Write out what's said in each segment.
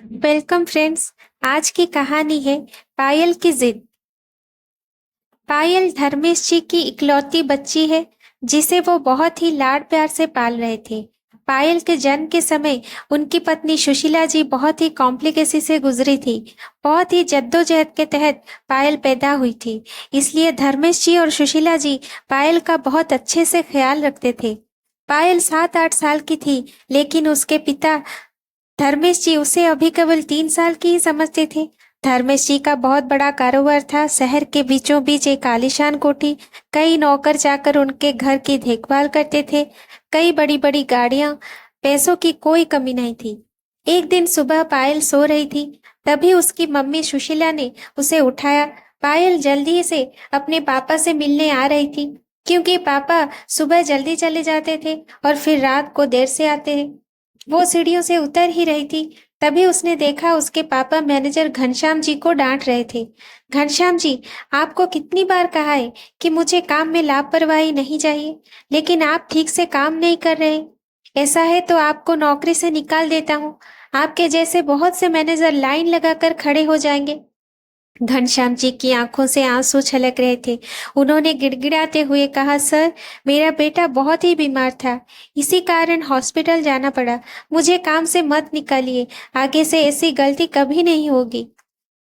Welcome friends. आज की कहानी है पायल की जिद। पायल धर्मेश जी की इकलौती बच्ची है जिसे वो बहुत ही लाड प्यार से पाल रहे थे। पायल के जन्म के समय उनकी पत्नी सुशीला जी बहुत ही कॉम्प्लिकेसी से गुजरी थी। बहुत ही जद्दोजहद के तहत पायल पैदा हुई थी। इसलिए धर्मेश जी और सुशीला जी पायल का बहुत अच्छे से ख्याल रखते थे। पायल 7-8 साल की थी, लेकिन उसके पिता धर्मेश जी उसे अभी केवल 3 साल की ही समझते थे। धर्मेश जी का बहुत बड़ा कारोबार था। शहर के बीचों बीच एक आलीशान कोठी, कई नौकर जाकर उनके घर की देखभाल करते थे, कई बड़ी बड़ी गाड़ियां, पैसों की कोई कमी नहीं थी। एक दिन सुबह पायल सो रही थी, तभी उसकी मम्मी सुशीला ने उसे उठाया। पायल जल्दी से अपने पापा से मिलने आ रही थी, क्योंकि पापा सुबह जल्दी चले जाते थे और फिर रात को देर से आते हैं। वो सीढ़ियों से उतर ही रही थी, तभी उसने देखा उसके पापा मैनेजर घनश्याम जी को डांट रहे थे। घनश्याम जी, आपको कितनी बार कहा है कि मुझे काम में लापरवाही नहीं चाहिए, लेकिन आप ठीक से काम नहीं कर रहे। ऐसा है तो आपको नौकरी से निकाल देता हूँ। आपके जैसे बहुत से मैनेजर लाइन लगाकर खड़े हो जाएंगे। घनश्याम जी की आंखों से आंसू छलक रहे थे। उन्होंने गिड़गिड़ाते हुए कहा, सर, मेरा बेटा बहुत ही बीमार था, इसी कारण हॉस्पिटल जाना पड़ा। मुझे काम से मत निकालिए, आगे से ऐसी गलती कभी नहीं होगी।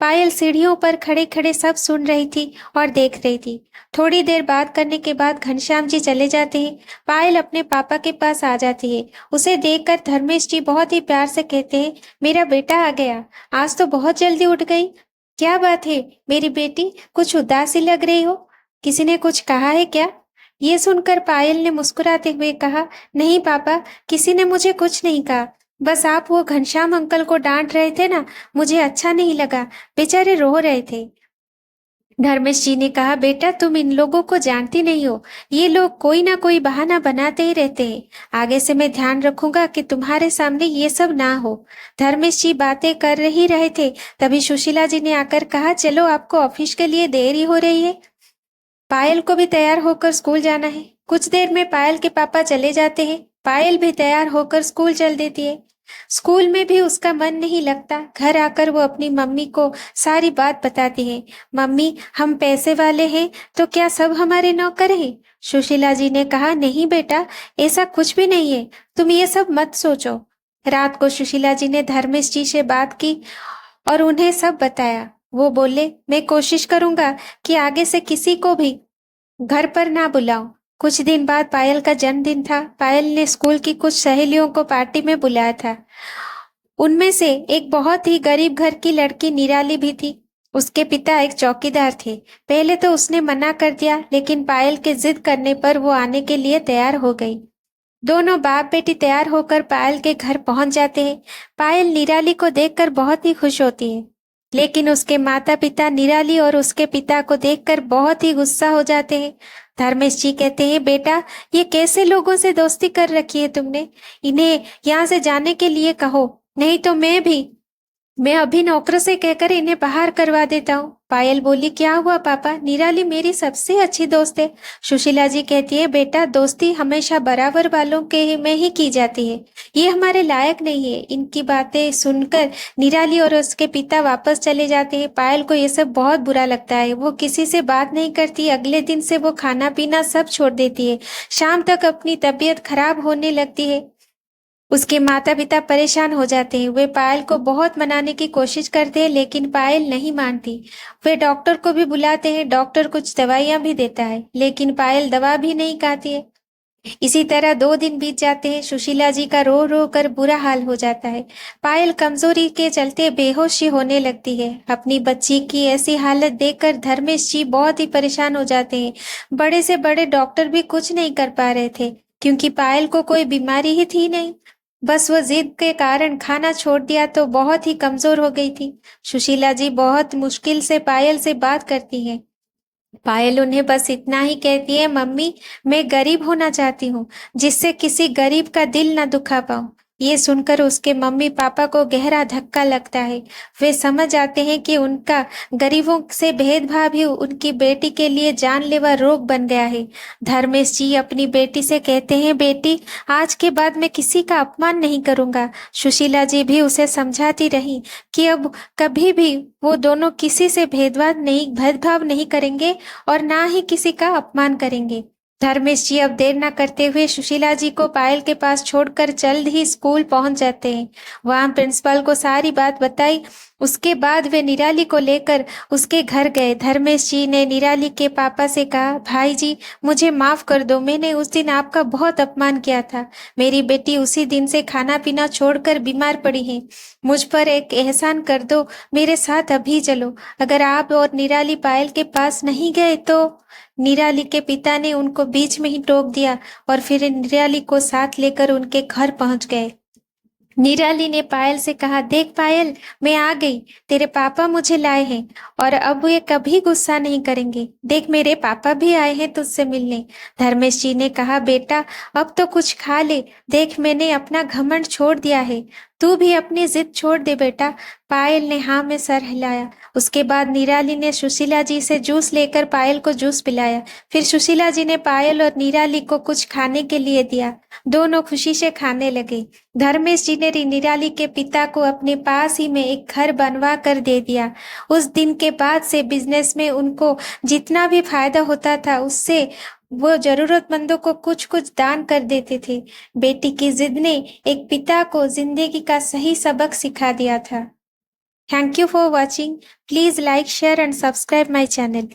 पायल सीढ़ियों पर खड़े खड़े सब सुन रही थी और देख रही थी। थोड़ी देर बात करने के बाद घनश्याम जी चले जाते हैं। पायल अपने पापा के पास आ जाती है। उसे देखकर धर्मेश जी बहुत ही प्यार से कहते हैं, मेरा बेटा आ गया, आज तो बहुत जल्दी उठ गई। क्या बात है मेरी बेटी, कुछ उदासी लग रही हो, किसी ने कुछ कहा है क्या? ये सुनकर पायल ने मुस्कुराते हुए कहा, नहीं पापा, किसी ने मुझे कुछ नहीं कहा। बस आप वो घनश्याम अंकल को डांट रहे थे ना, मुझे अच्छा नहीं लगा, बेचारे रो रहे थे। धर्मेश जी ने कहा, बेटा, तुम इन लोगों को जानती नहीं हो, ये लोग कोई ना कोई बहाना बनाते ही रहते हैं। आगे से मैं ध्यान रखूंगा कि तुम्हारे सामने ये सब ना हो। धर्मेश जी बातें कर ही रहे थे, तभी सुशीला जी ने आकर कहा, चलो, आपको ऑफिस के लिए देरी हो रही है। पायल को भी तैयार होकर स्कूल जाना है। कुछ देर में पायल के पापा चले जाते हैं। पायल भी तैयार होकर स्कूल चल देती है। स्कूल में भी उसका मन नहीं लगता। घर आकर वो अपनी मम्मी को सारी बात बताती है। मम्मी, हम पैसे वाले हैं तो क्या सब हमारे नौकर हैं? सुशीला जी ने कहा, नहीं बेटा, ऐसा कुछ भी नहीं है, तुम ये सब मत सोचो। रात को सुशीला जी ने धर्मेश जी से बात की और उन्हें सब बताया। वो बोले, मैं कोशिश करूंगा कि आगे से किसी को भी घर पर ना बुलाओ। कुछ दिन बाद पायल का जन्मदिन था। पायल ने स्कूल की कुछ सहेलियों को पार्टी में बुलाया था। उनमें से एक बहुत ही गरीब घर की लड़की निराली भी थी। उसके पिता एक चौकीदार थे। पहले तो उसने मना कर दिया, लेकिन पायल के जिद करने पर वो आने के लिए तैयार हो गई। दोनों बाप बेटी तैयार होकर पायल के घर पहुंच जाते हैं। पायल निराली को देखकर बहुत ही खुश होती है, लेकिन उसके माता पिता निराली और उसके पिता को देखकर बहुत ही गुस्सा हो जाते हैं। धर्मेश जी कहते हैं, बेटा, ये कैसे लोगों से दोस्ती कर रखी है तुमने? इन्हें यहाँ से जाने के लिए कहो, नहीं तो मैं अभी नौकर से कहकर इन्हें बाहर करवा देता हूँ। पायल बोली, क्या हुआ पापा, निराली मेरी सबसे अच्छी दोस्त है। सुशीला जी कहती है, बेटा, दोस्ती हमेशा बराबर वालों के में ही की जाती है, ये हमारे लायक नहीं है। इनकी बातें सुनकर निराली और उसके पिता वापस चले जाते हैं। पायल को ये सब बहुत बुरा लगता है। वो किसी से बात नहीं करती। अगले दिन से वो खाना पीना सब छोड़ देती है। शाम तक अपनी तबीयत खराब होने लगती है। उसके माता पिता परेशान हो जाते हैं। वे पायल को बहुत मनाने की कोशिश करते हैं, लेकिन पायल नहीं मानती। वे डॉक्टर को भी बुलाते हैं। डॉक्टर कुछ दवाइयां भी देता है, लेकिन पायल दवा भी नहीं खाती है। इसी तरह 2 दिन बीत जाते हैं। सुशीला जी का रो रो कर बुरा हाल हो जाता है। पायल कमजोरी के चलते बेहोशी होने लगती है। अपनी बच्ची की ऐसी हालत देखकर धर्मेश जी बहुत ही परेशान हो जाते हैं। बड़े से बड़े डॉक्टर भी कुछ नहीं कर पा रहे थे, क्योंकि पायल को कोई बीमारी ही थी नहीं। बस वो जिद के कारण खाना छोड़ दिया तो बहुत ही कमजोर हो गई थी। सुशीला जी बहुत मुश्किल से पायल से बात करती है। पायल उन्हें बस इतना ही कहती है, मम्मी, मैं गरीब होना चाहती हूँ, जिससे किसी गरीब का दिल ना दुखा पाऊं। ये सुनकर उसके मम्मी पापा को गहरा धक्का लगता है। वे समझ आते हैं कि उनका गरीबों से भेदभाव ही उनकी बेटी के लिए जानलेवा रोग बन गया है। धर्मेश जी अपनी बेटी से कहते हैं, बेटी आज के बाद मैं किसी का अपमान नहीं करूंगा। सुशीला जी भी उसे समझाती रही कि अब कभी भी वो दोनों किसी से भेदभाव नहीं करेंगे और ना ही किसी का अपमान करेंगे। धर्मेश जी अब देर न करते हुए सुशीला जी को पायल के पास छोड़कर जल्द ही स्कूल पहुंच जाते हैं। वहां प्रिंसिपल को सारी बात बताई। उसके बाद वे निराली को लेकर उसके घर गए। धर्मेश जी ने निराली के पापा से कहा, भाई जी मुझे माफ कर दो, मैंने उस दिन आपका बहुत अपमान किया था। मेरी बेटी उसी दिन से खाना पीना छोड़कर बीमार पड़ी है। मुझ पर एक एहसान कर दो, मेरे साथ अभी चलो। अगर आप और निराली पायल के पास नहीं गए तो। निराली के पिता ने उनको बीच में ही टोक दिया और फिर निराली को साथ लेकर उनके घर पहुंच गए। निराली ने पायल से कहा, देख पायल, मैं आ गई, तेरे पापा मुझे लाए हैं और अब ये कभी गुस्सा नहीं करेंगे। देख मेरे पापा भी आए हैं तुझसे मिलने। धर्मेश जी ने कहा, बेटा अब तो कुछ खा ले, देख मैंने अपना घमंड छोड़ दिया है, तू भी अपनी जिद छोड़ दे बेटा। पायल ने हाँ में सर हिलाया। उसके बाद निराली ने सुशीला जी से जूस लेकर पायल को जूस पिलाया। फिर सुशीला जी ने पायल और निराली को कुछ खाने के लिए दिया। दोनों खुशी से खाने लगे। धर्मेश जी ने निराली के पिता को अपने पास ही में एक घर बनवा कर दे दिया। उस दिन के बाद से बिजनेस में उनको जितना भी फायदा होता था उससे वो जरूरतमंदों को कुछ कुछ दान कर देते थे। बेटी की जिद ने एक पिता को जिंदगी का सही सबक सिखा दिया था। Thank you for watching. Please like, share and subscribe my channel.